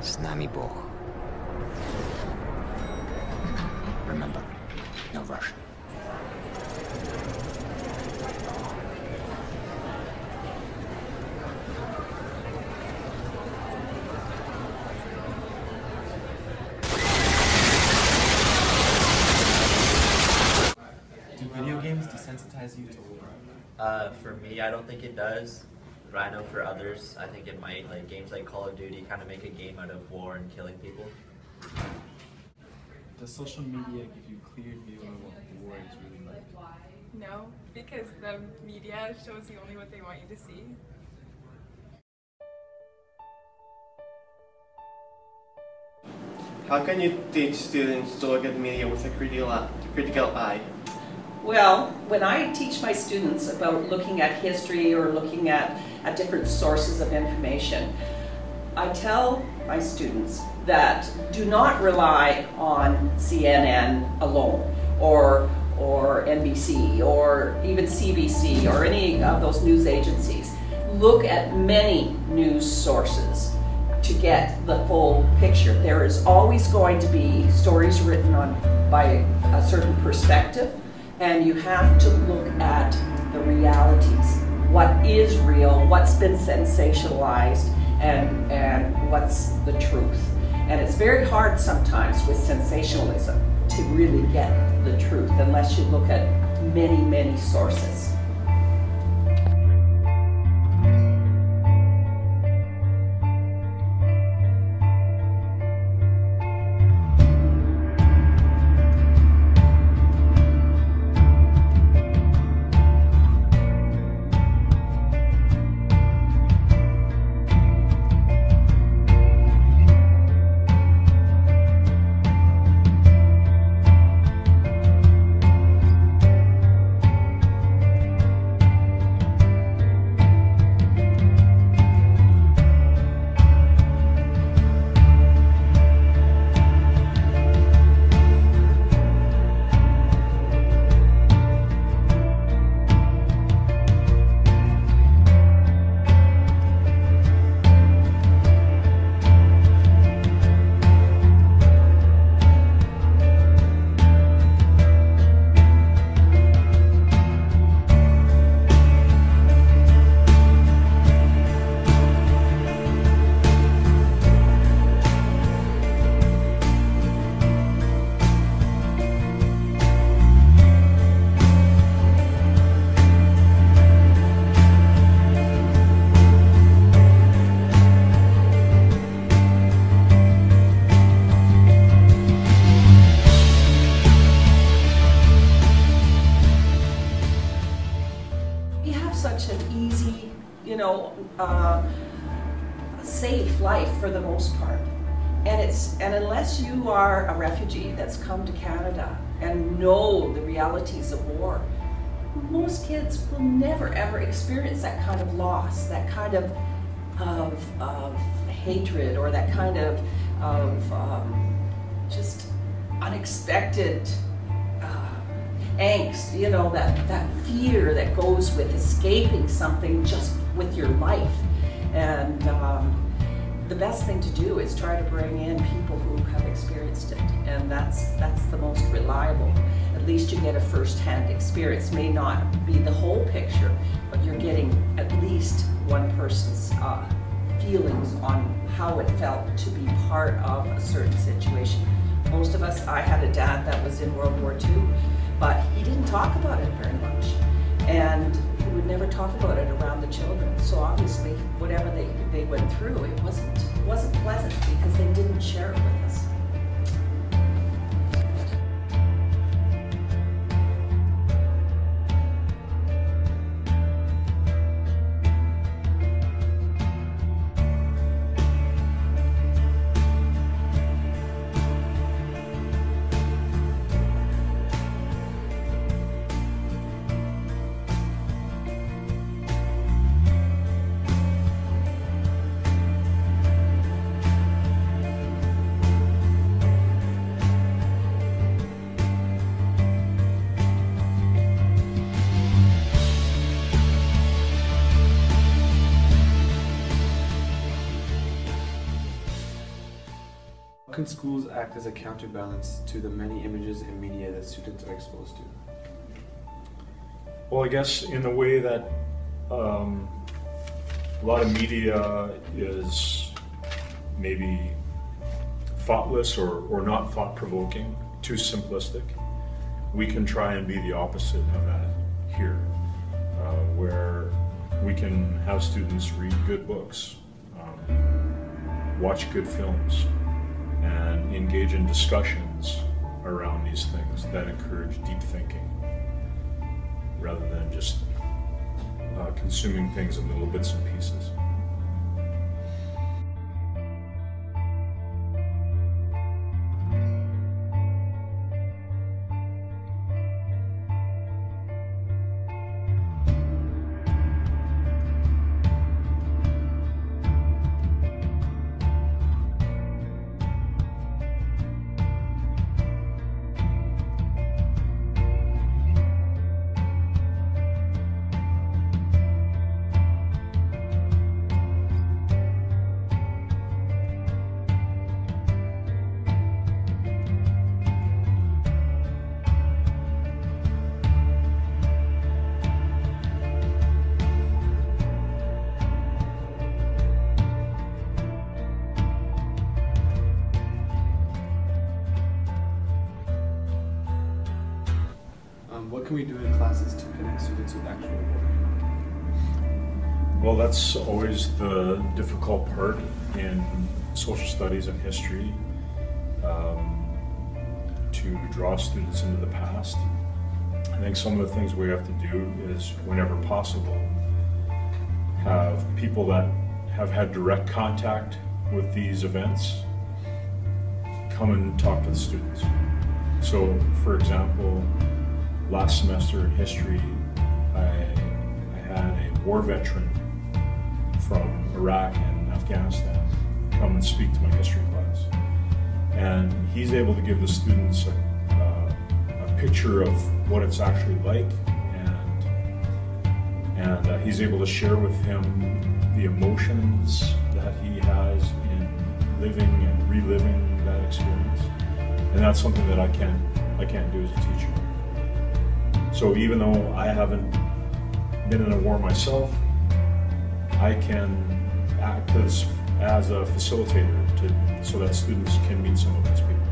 S nami Bůh. Remember, no Russian. Do video games desensitize you to war? For me, I don't think it does. But I know for others, I think it might. Like games like Call of Duty kind of make a game out of war and killing people. Does social media give you a clear view of what war is really like? No, because the media shows you only what they want you to see. How can you teach students to look at media with a critical eye? Well, when I teach my students about looking at history or looking at different sources of information, I tell my students that do not rely on CNN alone or NBC or even CBC or any of those news agencies. Look at many news sources to get the full picture. There is always going to be stories written by a certain perspective, and you have to look at the realities. What is real, what's been sensationalized, and what's the truth. And it's very hard sometimes with sensationalism to really get the truth unless you look at many, many sources. Such an easy, safe life for the most part. And unless you are a refugee that's come to Canada and know the realities of war, most kids will never ever experience that kind of loss, that kind of hatred, or that kind of just unexpected angst, that fear that goes with escaping something just with your life. And the best thing to do is try to bring in people who have experienced it, and that's the most reliable. At least you get a first-hand experience. May not be the whole picture, but you're getting at least one person's feelings on how it felt to be part of a certain situation. Most of us, I had a dad that was in World War II, but he didn't talk about it very much, and he would never talk about it around the children. So obviously, whatever they went through, it wasn't pleasant because they didn't share it with us. can schools act as a counterbalance to the many images and media that students are exposed to? Well, I guess in the way that a lot of media is maybe thoughtless or not thought-provoking, too simplistic, we can try and be the opposite of that here, where we can have students read good books, watch good films, and engage in discussions around these things that encourage deep thinking, rather than just consuming things in little bits and pieces. What can we do in classes to connect students with actual work? Well, that's always the difficult part in social studies and history, to draw students into the past. I think some of the things we have to do is, whenever possible, have people that have had direct contact with these events come and talk to the students. So, for example, last semester in history, I had a war veteran from Iraq and Afghanistan come and speak to my history class. And he's able to give the students a picture of what it's actually like, and he's able to share with him the emotions that he has in living and reliving that experience. And that's something that I can't do as a teacher. So even though I haven't been in a war myself, I can act as a facilitator so that students can meet some of these people.